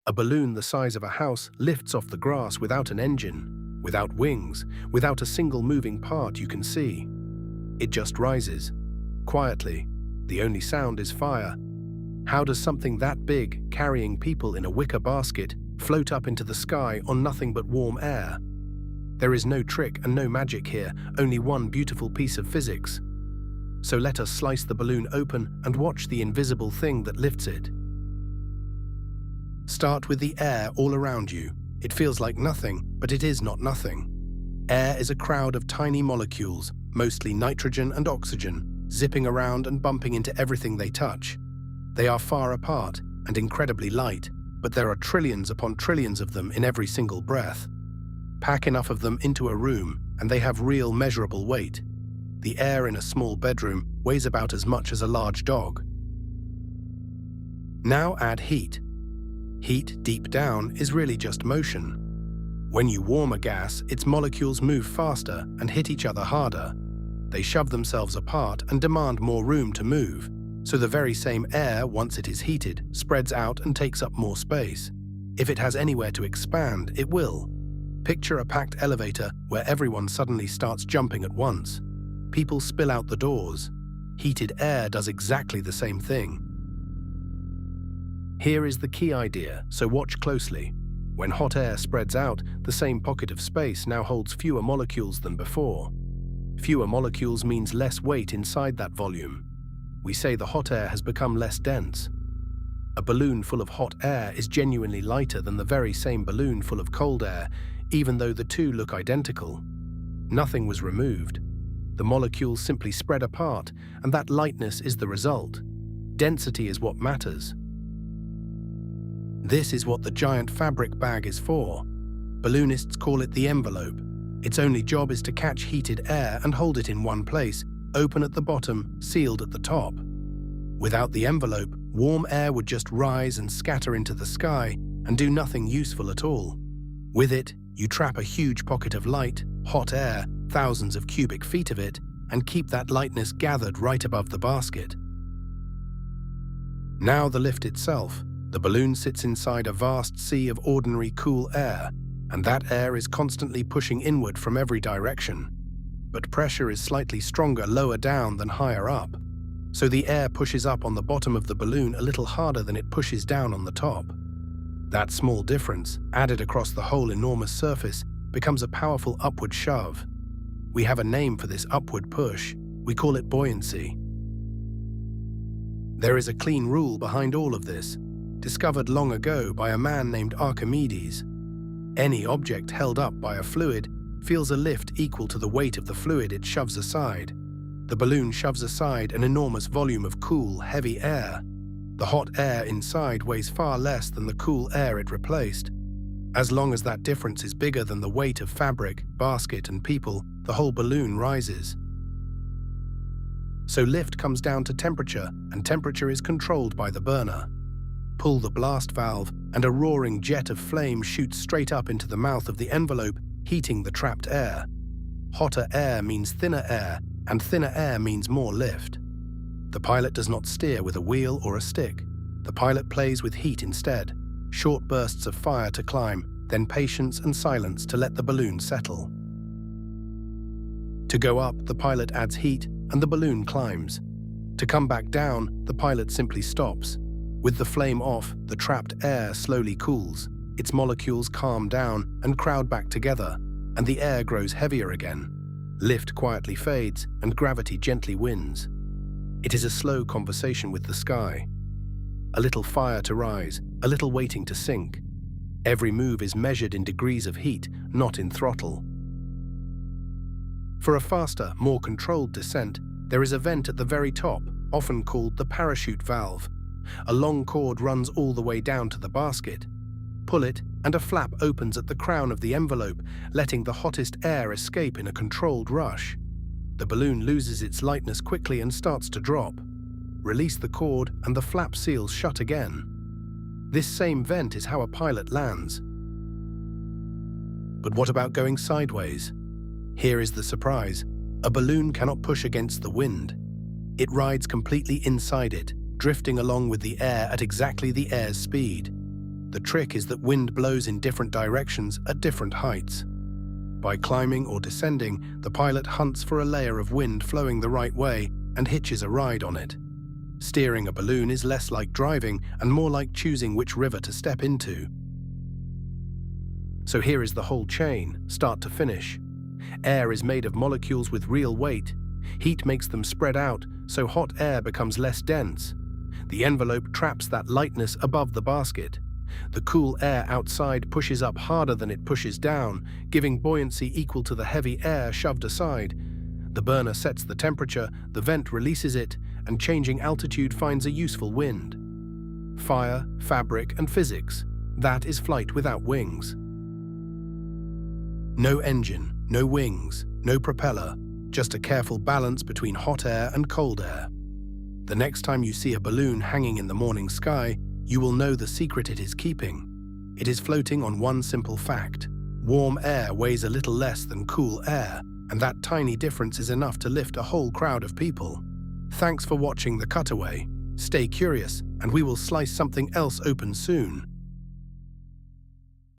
A balloon the size of a house lifts off the grass without an engine, without wings, without a single moving part you can see. It just rises, quietly. The only sound is fire. How does something that big, carrying people in a wicker basket, float up into the sky on nothing but warm air? There is no trick and no magic here, only one beautiful piece of physics. So let us slice the balloon open and watch the invisible thing that lifts it. Start with the air all around you. It feels like nothing, but it is not nothing. Air is a crowd of tiny molecules, mostly nitrogen and oxygen, zipping around and bumping into everything they touch. They are far apart and incredibly light, but there are trillions upon trillions of them in every single breath. Pack enough of them into a room, and they have real measurable weight. The air in a small bedroom weighs about as much as a large dog. Now add heat. Heat, deep down, is really just motion. When you warm a gas, its molecules move faster and hit each other harder. They shove themselves apart and demand more room to move, so the very same air, once it is heated, spreads out and takes up more space. If it has anywhere to expand, it will. Picture a packed elevator where everyone suddenly starts jumping at once. People spill out the doors. Heated air does exactly the same thing. Here is the key idea, so watch closely. When hot air spreads out, the same pocket of space now holds fewer molecules than before. Fewer molecules means less weight inside that volume. We say the hot air has become less dense. A balloon full of hot air is genuinely lighter than the very same balloon full of cold air, even though the two look identical. Nothing was removed. The molecules simply spread apart, and that lightness is the result. Density is what matters. This is what the giant fabric bag is for. Balloonists call it the envelope. Its only job is to catch heated air and hold it in one place, open at the bottom, sealed at the top. Without the envelope, warm air would just rise and scatter into the sky and do nothing useful at all. With it, you trap a huge pocket of light, hot air, thousands of cubic feet of it, and keep that lightness gathered right above the basket. Now the lift itself. The balloon sits inside a vast sea of ordinary cool air, and that air is constantly pushing inward from every direction. But pressure is slightly stronger lower down than higher up, so the air pushes up on the bottom of the balloon a little harder than it pushes down on the top. That small difference, added across the whole enormous surface, becomes a powerful upward shove. We have a name for this upward push. We call it buoyancy. There is a clean rule behind all of this, discovered long ago by a man named Archimedes. Any object held up by a fluid feels a lift equal to the weight of the fluid it shoves aside. The balloon shoves aside an enormous volume of cool, heavy air. The hot air inside weighs far less than the cool air it replaced. As long as that difference is bigger than the weight of fabric, basket, and people, the whole balloon rises. So lift comes down to temperature, and temperature is controlled by the burner. Pull the blast valve, and a roaring jet of flame shoots straight up into the mouth of the envelope, heating the trapped air. Hotter air means thinner air, and thinner air means more lift. The pilot does not steer with a wheel or a stick. The pilot plays with heat instead. Short bursts of fire to climb, then patience and silence to let the balloon settle. To go up, the pilot adds heat, and the balloon climbs. To come back down, the pilot simply stops. With the flame off, the trapped air slowly cools. Its molecules calm down and crowd back together, and the air grows heavier again. Lift quietly fades, and gravity gently wins. It is a slow conversation with the sky. A little fire to rise, a little waiting to sink. Every move is measured in degrees of heat, not in throttle. For a faster, more controlled descent, there is a vent at the very top, often called the parachute valve. A long cord runs all the way down to the basket. Pull it, and a flap opens at the crown of the envelope, letting the hottest air escape in a controlled rush. The balloon loses its lightness quickly and starts to drop. Release the cord, and the flap seals shut again. This same vent is how a pilot lands. But what about going sideways? Here is the surprise. A balloon cannot push against the wind. It rides completely inside it, drifting along with the air at exactly the air's speed. The trick is that wind blows in different directions at different heights. By climbing or descending, the pilot hunts for a layer of wind flowing the right way and hitches a ride on it. Steering a balloon is less like driving and more like choosing which river to step into. So here is the whole chain, start to finish. Air is made of molecules with real weight. Heat makes them spread out, so hot air becomes less dense. The envelope traps that lightness above the basket. The cool air outside pushes up harder than it pushes down, giving buoyancy equal to the heavy air shoved aside. The burner sets the temperature, the vent releases it, and changing altitude finds a useful wind. Fire, fabric, and physics. That is flight without wings. No engine, no wings, no propeller, just a careful balance between hot air and cold air. The next time you see a balloon hanging in the morning sky, you will know the secret it is keeping. It is floating on one simple fact. Warm air weighs a little less than cool air, and that tiny difference is enough to lift a whole crowd of people. Thanks for watching The Cutaway. Stay curious, and we will slice something else open soon.